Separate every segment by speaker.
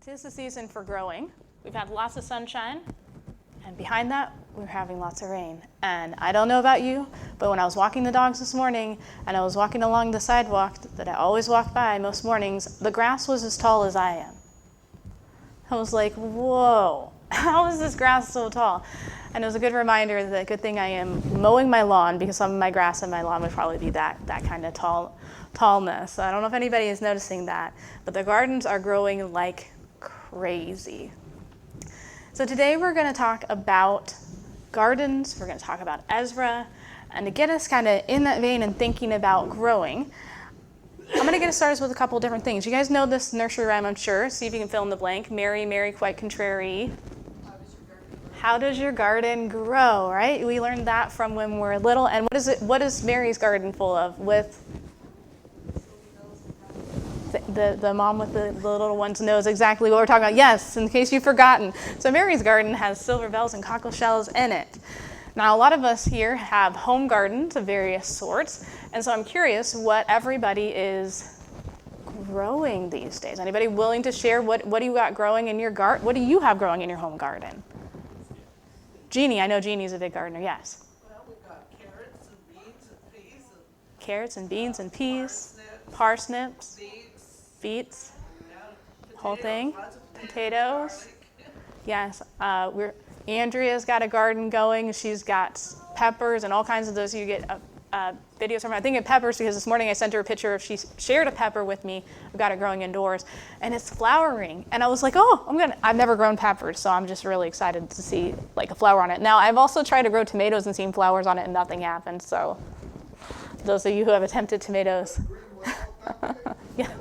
Speaker 1: 'Tis the season for growing. We've had lots of sunshine, and behind that, we're having lots of rain. And I don't know about you, but when I was walking the dogs this morning, and I was walking along the sidewalk that I always walk by most mornings, the grass was as tall as I am. I was like, whoa, how is this grass so tall? And it was a good reminder that good thing I am mowing my lawn, because some of my grass in my lawn would probably be that kind of tallness. I don't know if anybody is noticing that, but the gardens are growing like crazy. So today we're going to talk about gardens, we're going to talk about Ezra, and to get us kind of in that vein and thinking about growing, I'm going to get us started with a couple different things. You guys know this nursery rhyme, I'm sure. See if you can fill in the blank. Mary, Mary, quite contrary. How does your garden grow, right? We learned that from when we were little. And what is Mary's garden full of? With the mom with the little ones knows exactly what we're talking about. Yes, in case you've forgotten. So Mary's garden has silver bells and cockle shells in it. Now, a lot of us here have home gardens of various sorts, and so I'm curious what everybody is growing these days. Anybody willing to share what do you got growing in your garden? What do you have growing in your home garden? Jeannie, I know Jeannie's a big gardener, yes.
Speaker 2: Well, we've got carrots and beans and peas.
Speaker 1: Carrots and beans and peas, parsnips, beets, whole thing, potatoes. Yes, Andrea's got a garden going. She's got peppers and all kinds of those. You get videos from her. I think of peppers because this morning I sent her a picture of, she shared a pepper with me. I've got it growing indoors and it's flowering. And I was like, oh, I've never grown peppers, so I'm just really excited to see like a flower on it. Now, I've also tried to grow tomatoes and seen flowers on it and nothing happened. So those of you who have attempted tomatoes, yeah.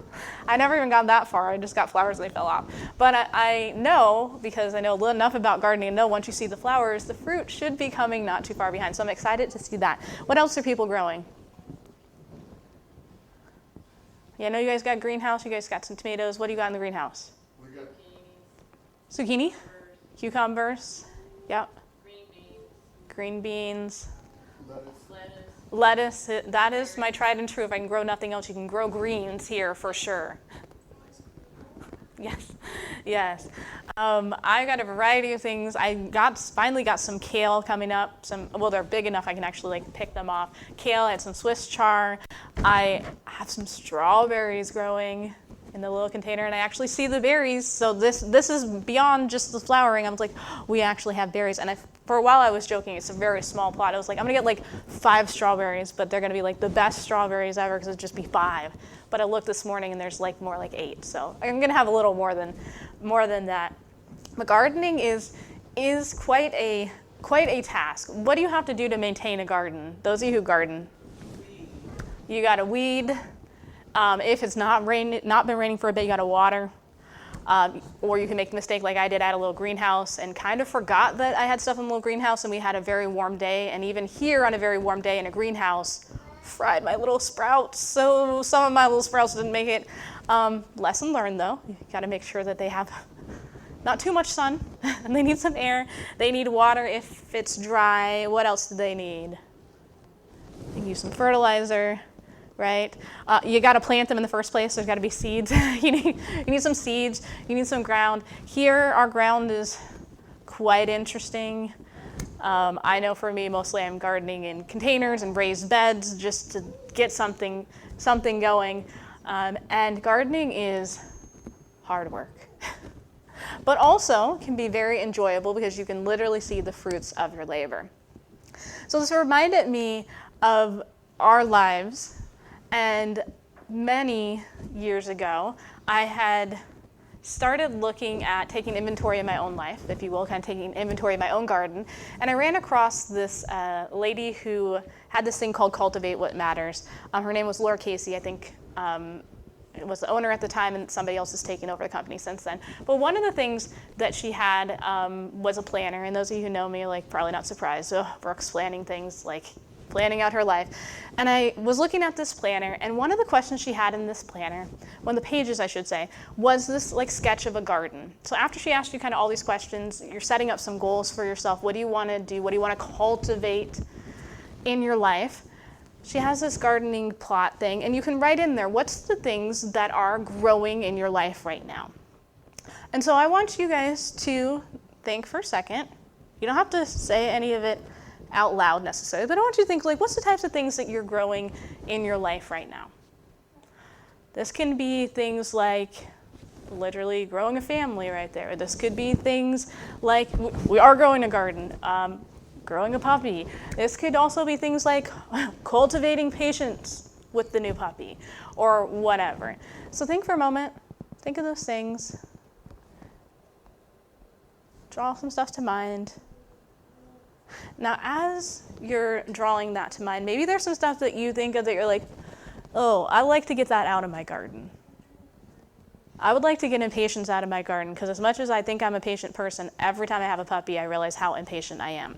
Speaker 1: I never even got that far. I just got flowers and they fell off. But I know, because I know enough about gardening, and know once you see the flowers, the fruit should be coming not too far behind. So I'm excited to see that. What else are people growing? Yeah, I know you guys got a greenhouse. You guys got some tomatoes. What do you got in the greenhouse?
Speaker 3: We got
Speaker 1: zucchini, cucumbers, yep. Green beans. Lettuce, that is my tried and true. If I can grow nothing else, you can grow greens here for sure. Yes, yes. I got a variety of things. I finally got some kale coming up. They're big enough I can actually pick them off. Kale, I had some Swiss chard. I have some strawberries growing in the little container, and I actually see the berries. So this is beyond just the flowering. I was like, we actually have berries. And for a while I was joking, it's a very small plot. I was like, I'm gonna get 5 strawberries, but they're gonna be the best strawberries ever because it'd just be 5. But I looked this morning and there's more like 8. So I'm gonna have a little more than that. But gardening is quite a task. What do you have to do to maintain a garden? Those of you who garden, you gotta weed. If it's not been raining for a bit, you got to water. Or you can make the mistake like I did, add a little greenhouse and kind of forgot that I had stuff in the little greenhouse and we had a very warm day. And even here on a very warm day in a greenhouse, fried my little sprouts. So some of my little sprouts didn't make it. Lesson learned though. You got to make sure that they have not too much sun and they need some air. They need water if it's dry. What else do they need? They can use some fertilizer. Right? You got to plant them in the first place. There's got to be seeds. you need some seeds. You need some ground. Here, our ground is quite interesting. I know for me, mostly I'm gardening in containers and raised beds just to get something going. And gardening is hard work. But also can be very enjoyable because you can literally see the fruits of your labor. So this reminded me of our lives. And many years ago, I had started looking at taking inventory of my own life, if you will, kind of taking inventory of my own garden. And I ran across this lady who had this thing called Cultivate What Matters. Her name was Laura Casey. I think it was the owner at the time, and somebody else has taken over the company since then. But one of the things that she had was a planner. And those of you who know me, probably not surprised. So Brooke's planning things planning out her life. And I was looking at this planner, and one of the questions she had in this planner, one of the pages I should say, was this sketch of a garden. So after she asked you kind of all these questions, you're setting up some goals for yourself. What do you want to do? What do you want to cultivate in your life? She has this gardening plot thing, and you can write in there, what's the things that are growing in your life right now? And so I want you guys to think for a second. You don't have to say any of it out loud necessarily, but I want you to think, like, what's the types of things that you're growing in your life right now? This can be things like literally growing a family right there. This could be things like we are growing a garden, growing a puppy. This could also be things like cultivating patience with the new puppy or whatever. So think for a moment, think of those things, draw some stuff to mind. Now, as you're drawing that to mind, maybe there's some stuff that you think of that you're like, oh, I like to get that out of my garden. I would like to get impatience out of my garden, because as much as I think I'm a patient person, every time I have a puppy, I realize how impatient I am.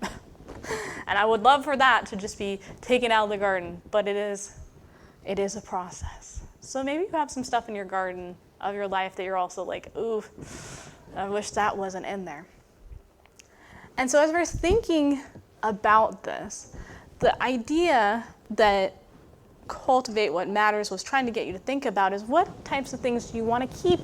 Speaker 1: And I would love for that to just be taken out of the garden, but it is a process. So maybe you have some stuff in your garden of your life that you're also like, ooh, I wish that wasn't in there. And so as we're thinking about this, the idea that Cultivate What Matters was trying to get you to think about is, what types of things do you want to keep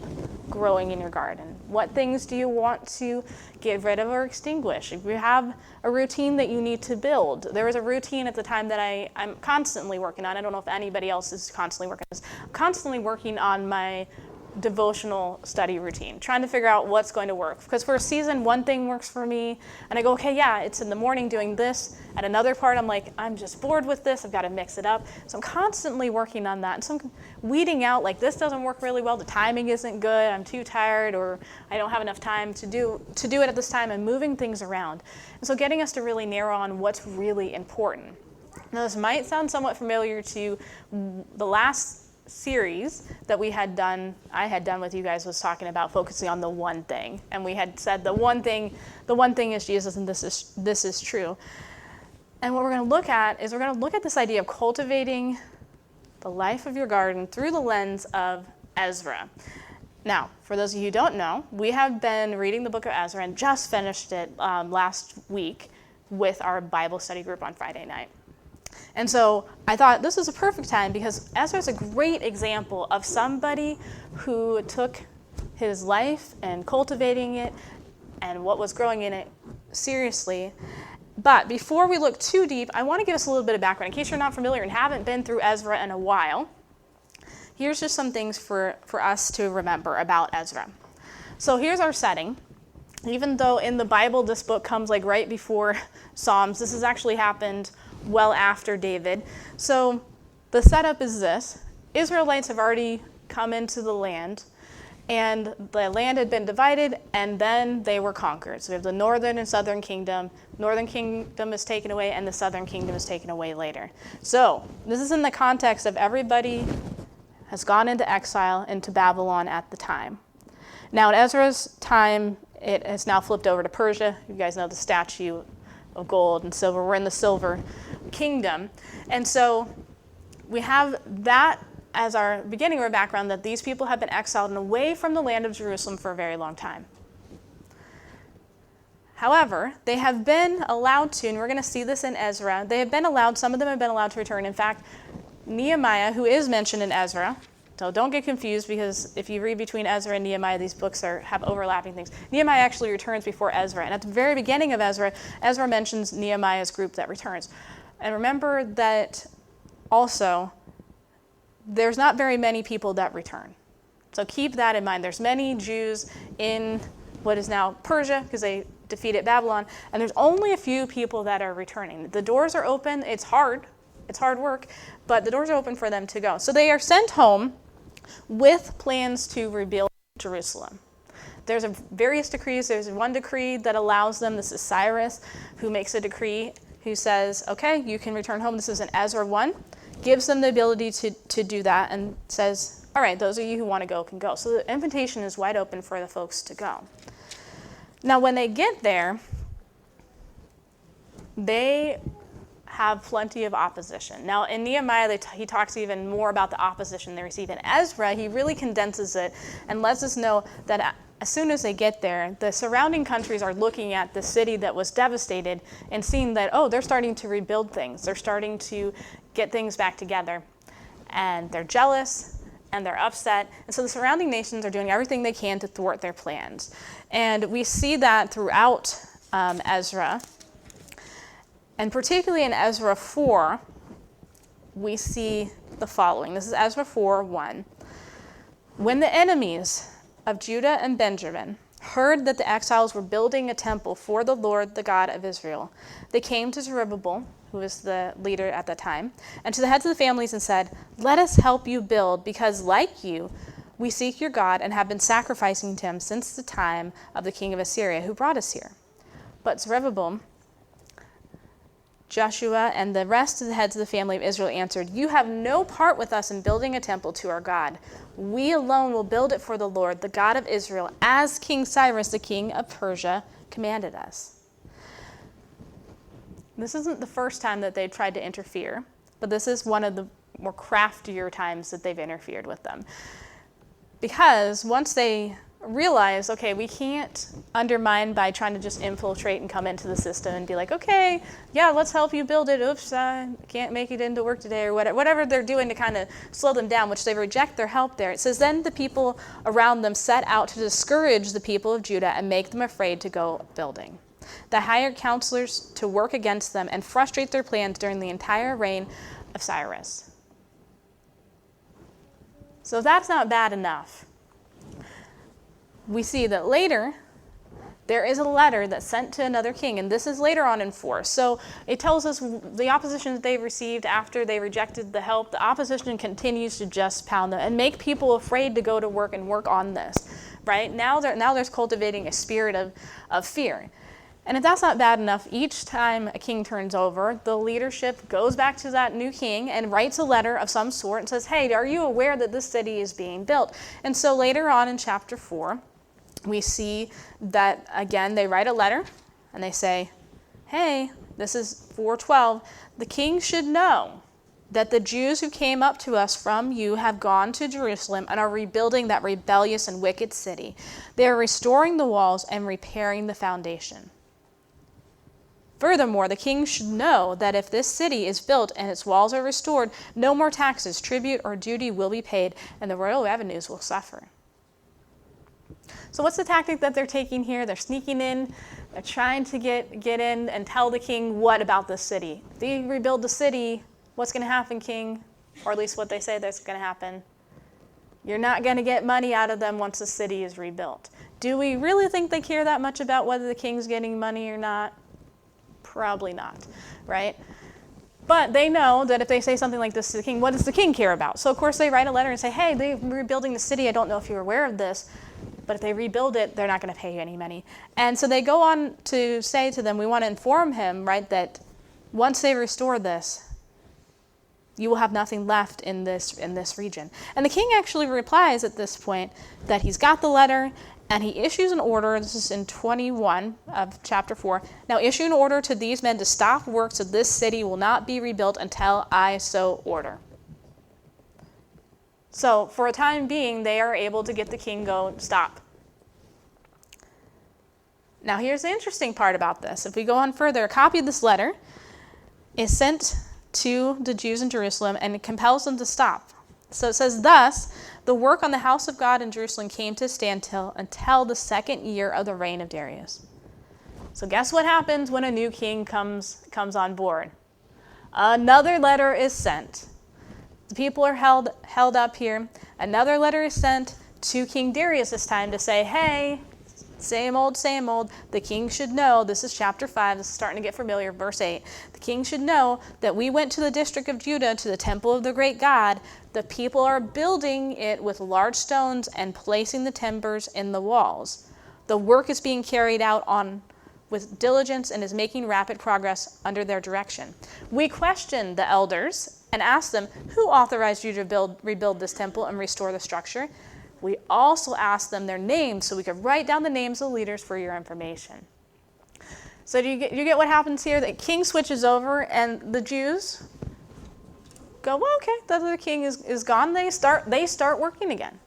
Speaker 1: growing in your garden? What things do you want to get rid of or extinguish? If you have a routine that you need to build, there was a routine at the time that I'm constantly working on. I don't know if anybody else is constantly working on this. I'm constantly working on my devotional study routine, trying to figure out what's going to work. Because for a season, one thing works for me, and I go, okay, yeah, it's in the morning doing this. At another part, I'm like, I'm just bored with this. I've got to mix it up. So I'm constantly working on that. And so I'm weeding out, like, this doesn't work really well. The timing isn't good. I'm too tired, or I don't have enough time to do it at this time. I'm moving things around. And so getting us to really narrow on what's really important. Now, this might sound somewhat familiar to the last series that I had done with you guys, was talking about focusing on the one thing. And we had said the one thing is Jesus, and this is true. And what we're going to look at is this idea of cultivating the life of your garden through the lens of Ezra. Now, for those of you who don't know, we have been reading the book of Ezra and just finished it last week with our Bible study group on Friday night. And so I thought this is a perfect time, because Ezra is a great example of somebody who took his life and cultivating it and what was growing in it seriously. But before we look too deep, I want to give us a little bit of background. In case you're not familiar and haven't been through Ezra in a while, here's just some things for us to remember about Ezra. So here's our setting. Even though in the Bible this book comes like right before Psalms, this has actually happened well after David. So the setup is this. Israelites have already come into the land, and the land had been divided, and then they were conquered. So we have the northern and southern kingdom. Northern kingdom is taken away, and the southern kingdom is taken away later. So this is in the context of everybody has gone into exile into Babylon at the time. Now in Ezra's time, it has now flipped over to Persia. You guys know the statue of gold and silver. We're in the silver kingdom. And so we have that as our beginning or background, that these people have been exiled and away from the land of Jerusalem for a very long time. However, they have been allowed to, and we're going to see this in Ezra, some of them have been allowed to return. In fact, Nehemiah, who is mentioned in Ezra, so don't get confused, because if you read between Ezra and Nehemiah, these books have overlapping things. Nehemiah actually returns before Ezra. And at the very beginning of Ezra, Ezra mentions Nehemiah's group that returns. And remember that also, there's not very many people that return. So keep that in mind. There's many Jews in what is now Persia, because they defeated Babylon, and there's only a few people that are returning. The doors are open. It's hard work, but the doors are open for them to go. So they are sent home with plans to rebuild Jerusalem. There's various decrees. There's one decree that allows them. This is Cyrus, who makes a decree, who says, okay, you can return home. This is in Ezra 1. Gives them the ability to do that, and says, all right, those of you who want to go can go. So the invitation is wide open for the folks to go. Now, when they get there, they have plenty of opposition. Now, in Nehemiah, he talks even more about the opposition they receive. In Ezra, he really condenses it and lets us know that as soon as they get there, the surrounding countries are looking at the city that was devastated and seeing that, oh, they're starting to rebuild things. They're starting to get things back together. And they're jealous, and they're upset. And so the surrounding nations are doing everything they can to thwart their plans. And we see that throughout Ezra. And particularly in Ezra 4, we see the following. This is Ezra 4:1. When the enemies of Judah and Benjamin heard that the exiles were building a temple for the Lord, the God of Israel, they came to Zerubbabel, who was the leader at the time, and to the heads of the families and said, "Let us help you build, because like you, we seek your God and have been sacrificing to him since the time of the king of Assyria, who brought us here." But Zerubbabel, Joshua, and the rest of the heads of the family of Israel answered, "You have no part with us in building a temple to our God. We alone will build it for the Lord, the God of Israel, as King Cyrus, the king of Persia, commanded us." This isn't the first time that they tried to interfere, but this is one of the more craftier times that they've interfered with them. Because once they realize, okay, we can't undermine by trying to just infiltrate and come into the system and be like, okay, yeah, let's help you build it. Oops, I can't make it into work today, or whatever they're doing to kind of slow them down, which they reject their help there. It says, then the people around them set out to discourage the people of Judah and make them afraid to go building. They hired counselors to work against them and frustrate their plans during the entire reign of Cyrus. So if that's not bad enough, we see that later there is a letter that's sent to another king, and this is later on in 4. So it tells us the opposition that they received after they rejected the help. The opposition continues to just pound them and make people afraid to go to work and work on this, right? Now there's cultivating a spirit of fear. And if that's not bad enough, each time a king turns over, the leadership goes back to that new king and writes a letter of some sort and says, hey, are you aware that this city is being built? And so later on in chapter 4, we see that, again, they write a letter and they say, hey, this is 4:12, the king should know that the Jews who came up to us from you have gone to Jerusalem and are rebuilding that rebellious and wicked city. They are restoring the walls and repairing the foundation. Furthermore, the king should know that if this city is built and its walls are restored, no more taxes, tribute, or duty will be paid, and the royal revenues will suffer. So what's the tactic that they're taking here? They're sneaking in. They're trying to get in and tell the king what about this city. If they rebuild the city, what's going to happen, king? Or at least what they say that's going to happen. You're not going to get money out of them once the city is rebuilt. Do we really think they care that much about whether the king's getting money or not? Probably not, right? But they know that if they say something like this to the king, what does the king care about? So, of course, they write a letter and say, hey, they're rebuilding the city. I don't know if you're aware of this, but if they rebuild it, they're not going to pay you any money. And so they go on to say to them, we want to inform him, right, that once they restore this, you will have nothing left in this region. And the king actually replies at this point that he's got the letter, and he issues an order. This is in 21 of chapter 4. Now issue an order to these men to stop work, so this city will not be rebuilt until I so order. So for a time being, they are able to get the king go, stop. Now here's the interesting part about this. If we go on further, a copy of this letter is sent to the Jews in Jerusalem, and it compels them to stop. So it says, thus, the work on the house of God in Jerusalem came to a standstill until the 2nd year of the reign of Darius. So guess what happens when a new king comes on board? Another letter is sent. The people are held up here. Another letter is sent to King Darius this time to say, hey, same old, same old. The king should know, this is chapter 5, this is starting to get familiar, verse 8. The king should know that we went to the district of Judah, to the temple of the great God. The people are building it with large stones and placing the timbers in the walls. The work is being carried out with diligence and is making rapid progress under their direction. We questioned the elders and asked them, who authorized you to rebuild this temple and restore the structure? We also asked them their names so we could write down the names of the leaders for your information. So do you get what happens here? The king switches over and the Jews go, well, okay, the other king is gone. They start working again.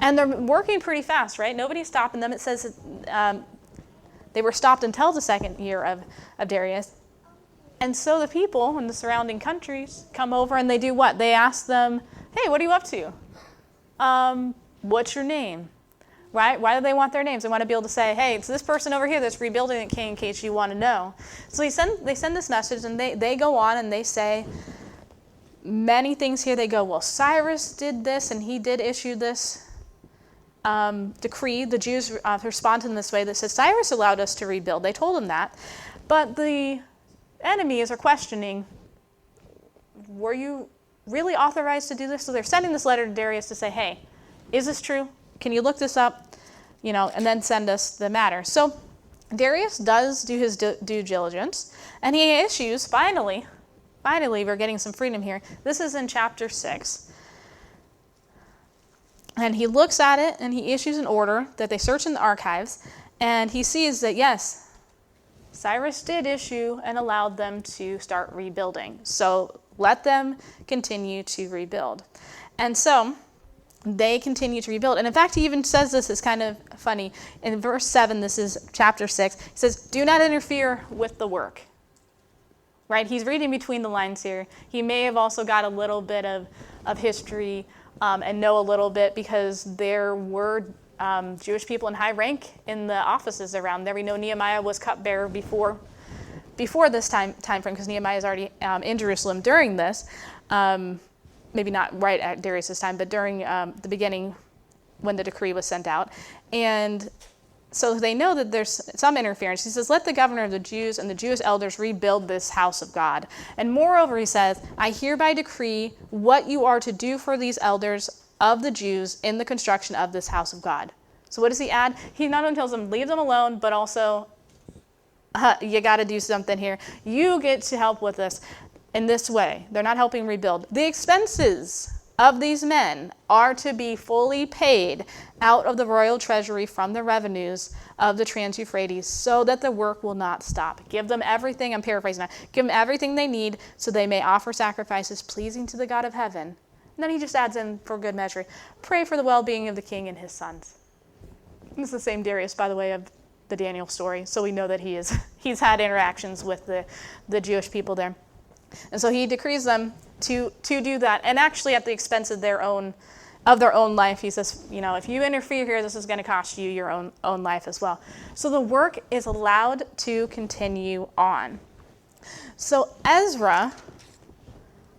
Speaker 1: And they're working pretty fast, right? Nobody's stopping them. It says they were stopped until the 2nd year of Darius. And so the people in the surrounding countries come over and they do what? They ask them, hey, what are you up to? What's your name? Right? Why do they want their names? They want to be able to say, hey, it's this person over here that's rebuilding the king in case you want to know. So they send this message, and they go on and they say many things here. They go, well, Cyrus did this, and he did issue this decree. The Jews respond in this way that says, Cyrus allowed us to rebuild. They told him that. But the enemies are questioning, were you really authorized to do this? So they're sending this letter to Darius to say, hey, is this true? Can you look this up? And then send us the matter. So Darius does do his due diligence, and he issues, finally, we're getting some freedom here. This is in chapter 6. And he looks at it, and he issues an order that they search in the archives, and he sees that, yes, Cyrus did issue and allowed them to start rebuilding. So let them continue to rebuild. And so they continue to rebuild. And in fact, he even says this is kind of funny. In verse 7, this is chapter 6, he says, do not interfere with the work. Right? He's reading between the lines here. He may have also got a little bit of history and know a little bit, because there were Jewish people in high rank in the offices around there. We know Nehemiah was cupbearer before this time frame, because Nehemiah is already in Jerusalem during this. Maybe not right at Darius' time, but during the beginning when the decree was sent out. And so they know that there's some interference. He says, let the governor of the Jews and the Jewish elders rebuild this house of God. And moreover, he says, I hereby decree what you are to do for these elders of the Jews in the construction of this house of God. So what does he add? He not only tells them, leave them alone, but also, you got to do something here. You get to help with this in this way. They're not helping rebuild. The expenses of these men are to be fully paid out of the royal treasury from the revenues of the Trans-Euphrates, so that the work will not stop. Give them everything, I'm paraphrasing now, give them everything they need so they may offer sacrifices pleasing to the God of heaven. And then he just adds in, for good measure, pray for the well-being of the king and his sons. It's the same Darius, by the way, of the Daniel story, so we know that he's had interactions with the Jewish people there. And so he decrees them to do that, and actually at the expense of their own life. He says, if you interfere here, this is going to cost you your own life as well. So the work is allowed to continue on. So Ezra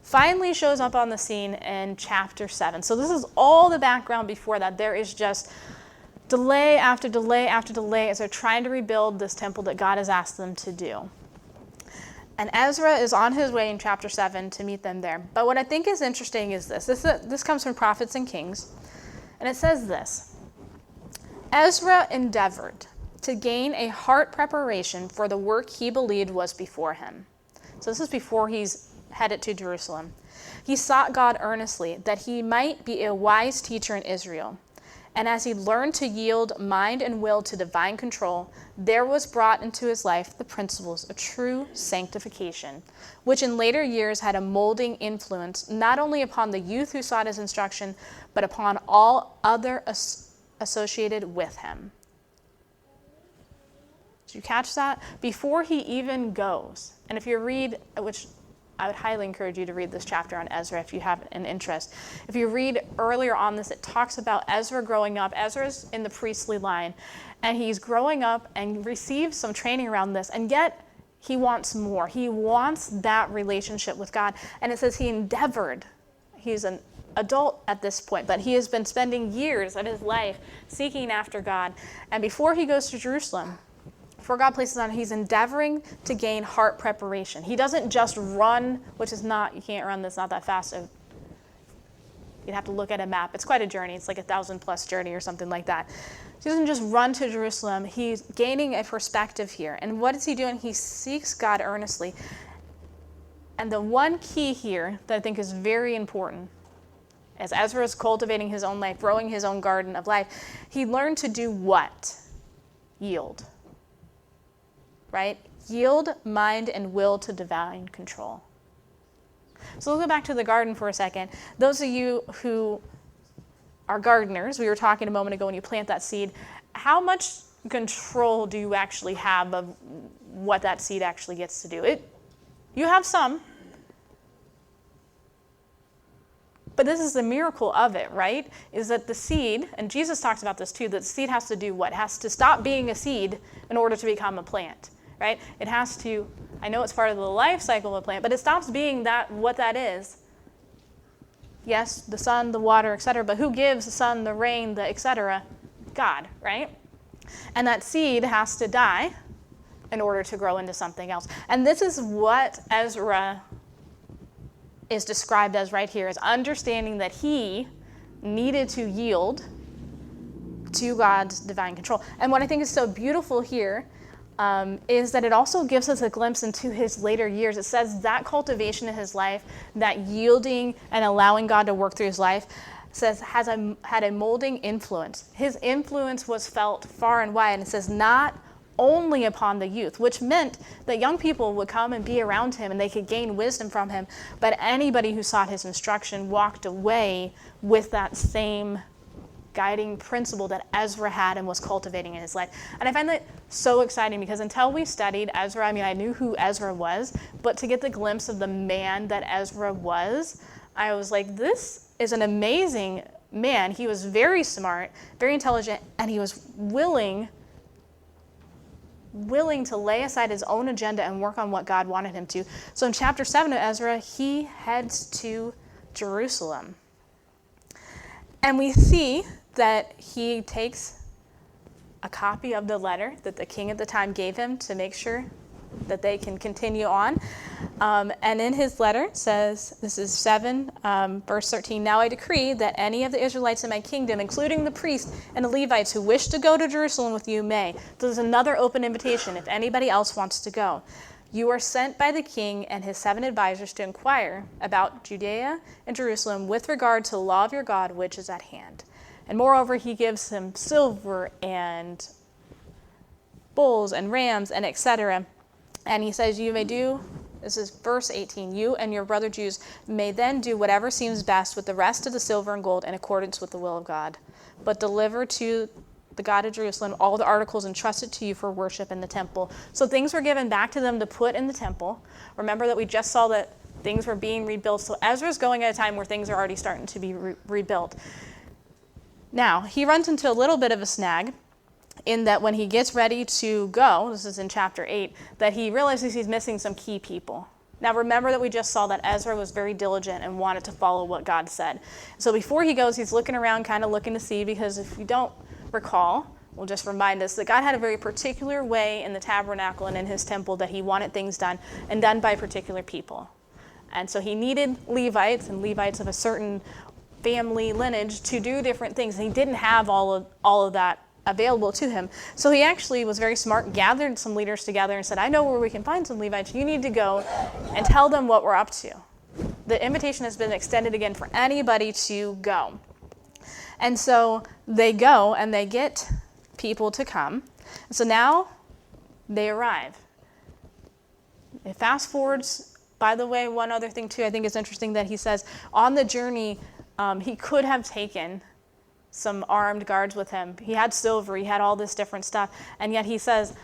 Speaker 1: finally shows up on the scene in chapter 7. So this is all the background before that. There is just delay after delay after delay as they're trying to rebuild this temple that God has asked them to do. And Ezra is on his way in chapter 7 to meet them there. But what I think is interesting is this comes from Prophets and Kings. And it says this: Ezra endeavored to gain a heart preparation for the work he believed was before him. So this is before he's headed to Jerusalem. He sought God earnestly that he might be a wise teacher in Israel. And as he learned to yield mind and will to divine control, there was brought into his life the principles of true sanctification, which in later years had a molding influence not only upon the youth who sought his instruction, but upon all other associated with him. Did you catch that? Before he even goes, and if you read, which I would highly encourage you to read this chapter on Ezra if you have an interest. If you read earlier on this, it talks about Ezra growing up. Ezra's in the priestly line, and he's growing up and receives some training around this, and yet he wants more. He wants that relationship with God, and it says he endeavored. He's an adult at this point, but he has been spending years of his life seeking after God, and before he goes to Jerusalem, before God places on, he's endeavoring to gain heart preparation. He doesn't just run, which is not, you can't run this, not that fast. You'd have to look at a map. It's quite a journey. It's like 1,000+ journey or something like that. He doesn't just run to Jerusalem. He's gaining a perspective here. And what is he doing? He seeks God earnestly. And the one key here that I think is very important, as Ezra is cultivating his own life, growing his own garden of life, he learned to do what? Yield. Right? Yield mind and will to divine control. So let's go back to the garden for a second. Those of you who are gardeners, we were talking a moment ago when you plant that seed, how much control do you actually have of what that seed actually gets to do? You have some. But this is the miracle of it, right? Is that the seed, and Jesus talks about this too, that the seed has to do what? It has to stop being a seed in order to become a plant, right? It has to, I know it's part of the life cycle of a plant, but it stops being that what that is. Yes, the sun, the water, etc., but who gives the sun, the rain, the etc.? God, right? And that seed has to die in order to grow into something else. And this is what Ezra is described as right here, is understanding that he needed to yield to God's divine control. And what I think is so beautiful here is that it also gives us a glimpse into his later years. It says that cultivation in his life, that yielding and allowing God to work through his life, says had a molding influence. His influence was felt far and wide, and it says not only upon the youth, which meant that young people would come and be around him and they could gain wisdom from him, but anybody who sought his instruction walked away with that same guiding principle that Ezra had and was cultivating in his life. And I find that so exciting because until we studied Ezra, I knew who Ezra was, but to get the glimpse of the man that Ezra was, I was like, this is an amazing man. He was very smart, very intelligent, and he was willing to lay aside his own agenda and work on what God wanted him to. So in chapter 7 of Ezra, he heads to Jerusalem. And we see that he takes a copy of the letter that the king at the time gave him to make sure that they can continue on. And in his letter says, this is 7, verse 13, "Now I decree that any of the Israelites in my kingdom, including the priests and the Levites who wish to go to Jerusalem with you, may." There's another open invitation if anybody else wants to go. "You are sent by the king and his 7 advisors to inquire about Judea and Jerusalem with regard to the law of your God, which is at hand. And moreover, he gives him silver and bulls and rams and etc. And he says, you may do," this is verse 18, "you and your brother Jews may then do whatever seems best with the rest of the silver and gold in accordance with the will of God. But deliver to the God of Jerusalem all the articles entrusted to you for worship in the temple." So things were given back to them to put in the temple. Remember that we just saw that things were being rebuilt. So Ezra's going at a time where things are already starting to be rebuilt. Now, he runs into a little bit of a snag in that when he gets ready to go, this is in chapter 8, that he realizes he's missing some key people. Now remember that we just saw that Ezra was very diligent and wanted to follow what God said. So before he goes, he's looking around, kind of looking to see, because if you don't recall, we'll just remind us that God had a very particular way in the tabernacle and in his temple that he wanted things done, and done by particular people. And so he needed Levites, and Levites of a certain family lineage, to do different things. And he didn't have all of that available to him. So he actually was very smart, gathered some leaders together and said, I know where we can find some Levites. You need to go and tell them what we're up to. The invitation has been extended again for anybody to go. And so they go and they get people to come. So now they arrive. It fast forwards, by the way, one other thing too, I think is interesting that he says on the journey, he could have taken some armed guards with him. He had silver, he had all this different stuff, and yet he says,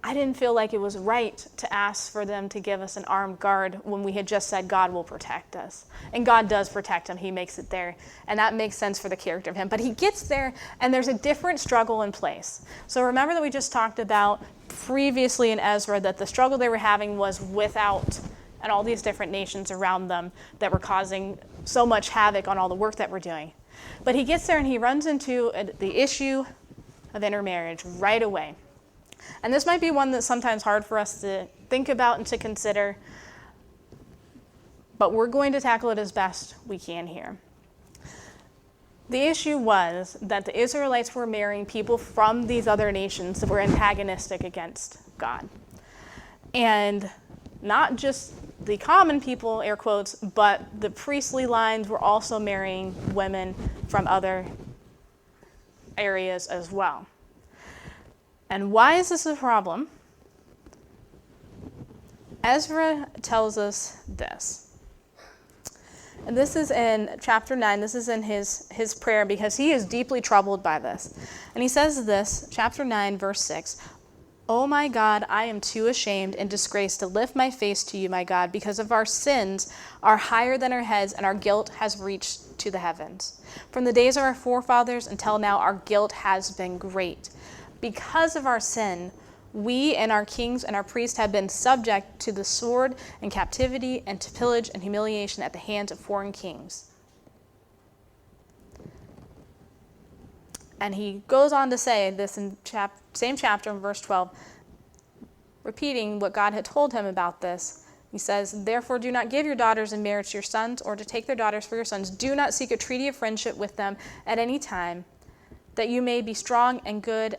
Speaker 1: I didn't feel like it was right to ask for them to give us an armed guard when we had just said God will protect us. And God does protect him, he makes it there, and that makes sense for the character of him. But he gets there, and there's a different struggle in place. So remember that we just talked about previously in Ezra that the struggle they were having was without, and all these different nations around them that were causing so much havoc on all the work that we're doing. But he gets there and he runs into the issue of intermarriage right away. And this might be one that's sometimes hard for us to think about and to consider, but we're going to tackle it as best we can here. The issue was that the Israelites were marrying people from these other nations that were antagonistic against God. And not just the common people, air quotes, but the priestly lines were also marrying women from other areas as well. And why is this a problem? Ezra tells us this. And this is in chapter 9. This is in his prayer because he is deeply troubled by this. And he says this, chapter 9, verse 6, "Oh my God, I am too ashamed and disgraced to lift my face to you, my God, because of our sins are higher than our heads, and our guilt has reached to the heavens. From the days of our forefathers until now, our guilt has been great. Because of our sin, we and our kings and our priests have been subject to the sword and captivity and to pillage and humiliation at the hands of foreign kings." And he goes on to say this in same chapter in verse 12, repeating what God had told him about this. He says, "Therefore do not give your daughters in marriage to your sons, or to take their daughters for your sons. Do not seek a treaty of friendship with them at any time, that you may be strong and good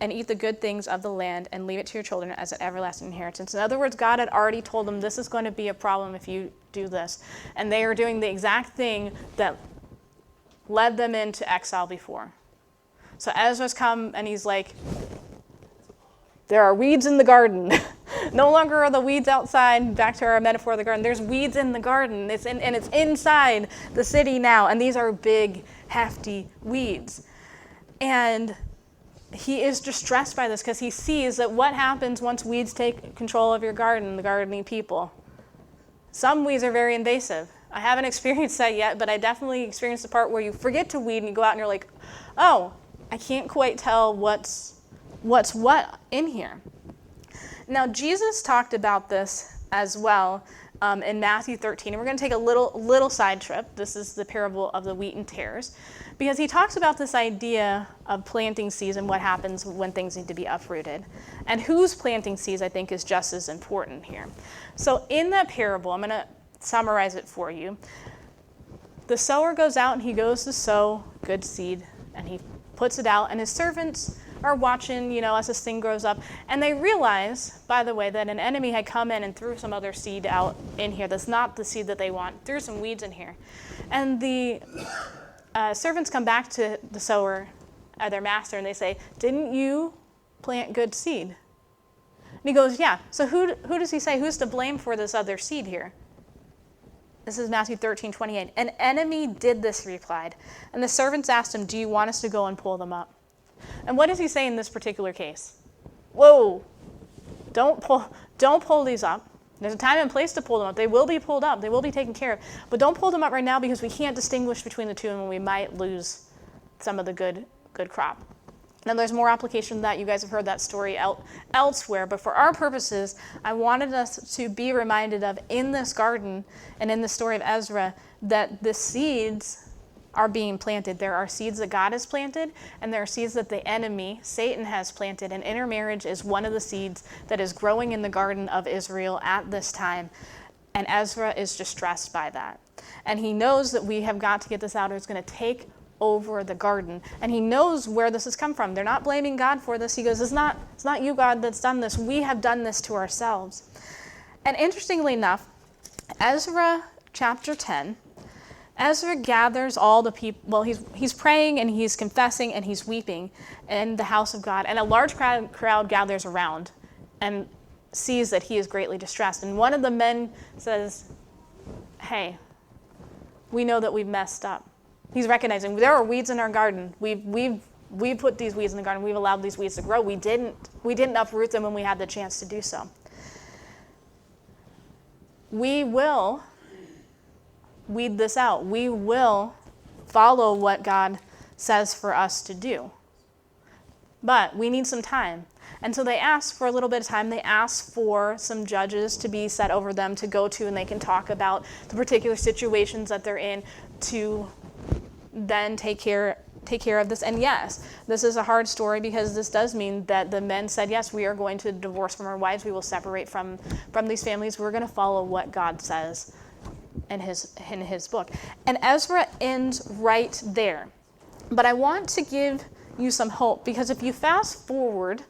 Speaker 1: and eat the good things of the land and leave it to your children as an everlasting inheritance." In other words, God had already told them this is going to be a problem if you do this. And they are doing the exact thing that led them into exile before. So Ezra's come and he's like, there are weeds in the garden. No longer are the weeds outside. Back to our metaphor of the garden. There's weeds in the garden. It's inside the city now. And these are big, hefty weeds. And he is distressed by this because he sees that what happens once weeds take control of your garden, the gardening people. Some weeds are very invasive. I haven't experienced that yet, but I definitely experienced the part where you forget to weed and you go out and you're like, oh, I can't quite tell what's what in here. Now, Jesus talked about this as well in Matthew 13, and we're going to take a little side trip. This is the parable of the wheat and tares, because he talks about this idea of planting seeds and what happens when things need to be uprooted. And who's planting seeds, I think, is just as important here. So in that parable, I'm going to summarize it for you. The sower goes out and he goes to sow good seed, and he puts it out, and his servants are watching, as this thing grows up. And they realize, by the way, that an enemy had come in and threw some other seed out in here that's not the seed that they want, threw some weeds in here. And the servants come back to the sower, their master, and they say, "Didn't you plant good seed?" And he goes, "Yeah." So who does he say? Who's to blame for this other seed here? This is Matthew 13:28. "An enemy did this," he replied. And the servants asked him, "Do you want us to go and pull them up?" And what does he say in this particular case? Whoa, don't pull these up. There's a time and place to pull them up. They will be pulled up. They will be taken care of. But don't pull them up right now because we can't distinguish between the two and we might lose some of the good crop. Now, there's more application to that. You guys have heard that story elsewhere. But for our purposes, I wanted us to be reminded of in this garden and in the story of Ezra that the seeds are being planted. There are seeds that God has planted, and there are seeds that the enemy, Satan, has planted. And intermarriage is one of the seeds that is growing in the garden of Israel at this time. And Ezra is distressed by that. And he knows that we have got to get this out, or it's going to take over the garden. And he knows where this has come from. They're not blaming God for this. He goes, it's not you, God, that's done this. We have done this to ourselves. And interestingly enough, Ezra chapter 10, Ezra gathers all the people. Well, he's praying and he's confessing and he's weeping in the house of God. And a large crowd gathers around and sees that he is greatly distressed. And one of the men says, "Hey, we know that we've messed up." He's recognizing there are weeds in our garden. We've put these weeds in the garden. We've allowed these weeds to grow. We didn't uproot them when we had the chance to do so. We will weed this out. We will follow what God says for us to do. But we need some time. And so they ask for a little bit of time. They ask for some judges to be set over them to go to, and they can talk about the particular situations that they're in to then take care of this. And yes, this is a hard story because this does mean that the men said, yes, we are going to divorce from our wives. We will separate from these families. We're going to follow what God says in his book. And Ezra ends right there. But I want to give you some hope, because if you fast forward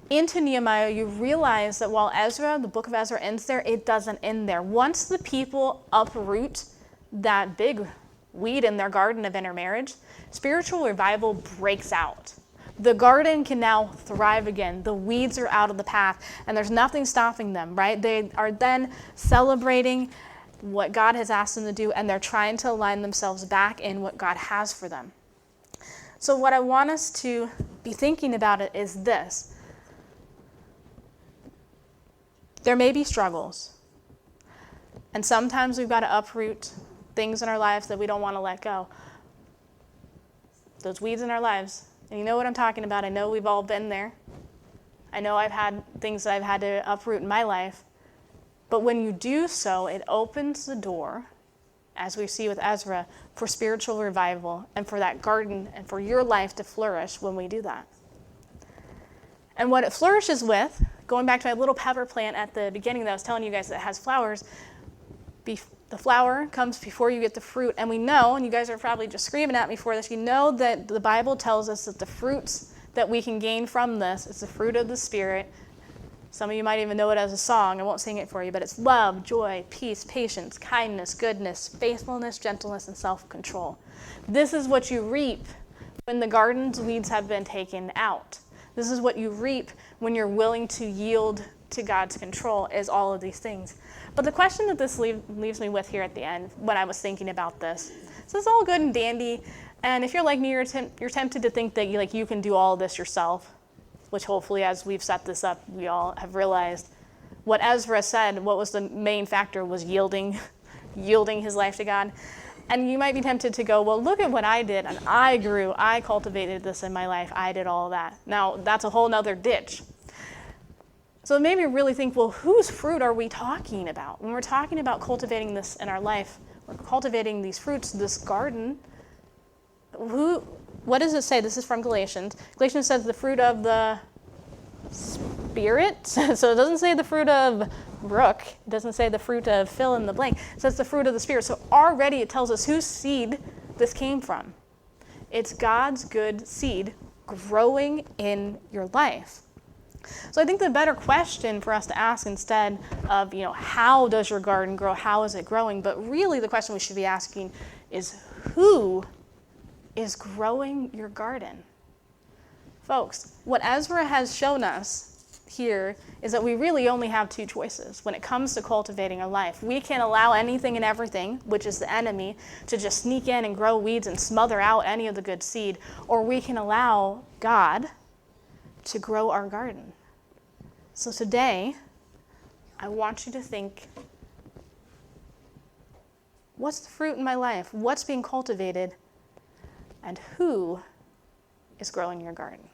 Speaker 1: into Nehemiah, you realize that while the book of Ezra ends there, it doesn't end there. Once the people uproot that big weed in their garden of intermarriage, spiritual revival breaks out. The garden can now thrive again. The weeds are out of the path, and there's nothing stopping them, right? They are then celebrating what God has asked them to do, and they're trying to align themselves back in what God has for them. So what I want us to be thinking about it is this. There may be struggles. And sometimes we've got to uproot things in our lives that we don't want to let go. Those weeds in our lives. And you know what I'm talking about. I know we've all been there. I know I've had things that I've had to uproot in my life. But when you do so, it opens the door, as we see with Ezra, for spiritual revival and for that garden and for your life to flourish when we do that. And what it flourishes with, going back to my little pepper plant at the beginning that I was telling you guys that has flowers, the flower comes before you get the fruit. And we know, and you guys are probably just screaming at me for this, you know that the Bible tells us that the fruits that we can gain from this is the fruit of the Spirit. Some of you might even know it as a song. I won't sing it for you, but it's love, joy, peace, patience, kindness, goodness, faithfulness, gentleness, and self-control. This is what you reap when the garden's weeds have been taken out. This is what you reap when you're willing to yield to God's control, is all of these things. But the question that this leaves me with here at the end, when I was thinking about this, so it's all good and dandy, and if you're like me, you're tempted to think that you can do all of this yourself, which hopefully as we've set this up, we all have realized what Ezra said, what was the main factor was yielding his life to God. And you might be tempted to go, well, look at what I did, and I grew, I cultivated this in my life, I did all of that. Now, that's a whole nother ditch. So it made me really think, well, whose fruit are we talking about? When we're talking about cultivating this in our life, we're cultivating these fruits, this garden, what does it say? This is from Galatians. Galatians says the fruit of the Spirit. So it doesn't say the fruit of Brooke. It doesn't say the fruit of fill in the blank. It says the fruit of the Spirit. So already it tells us whose seed this came from. It's God's good seed growing in your life. So I think the better question for us to ask instead of, how does your garden grow? How is it growing? But really the question we should be asking is, who is growing your garden? Folks, what Ezra has shown us here is that we really only have two choices when it comes to cultivating our life. We can allow anything and everything, which is the enemy, to just sneak in and grow weeds and smother out any of the good seed, or we can allow God to grow our garden. So today, I want you to think, what's the fruit in my life? What's being cultivated? And who is growing your garden?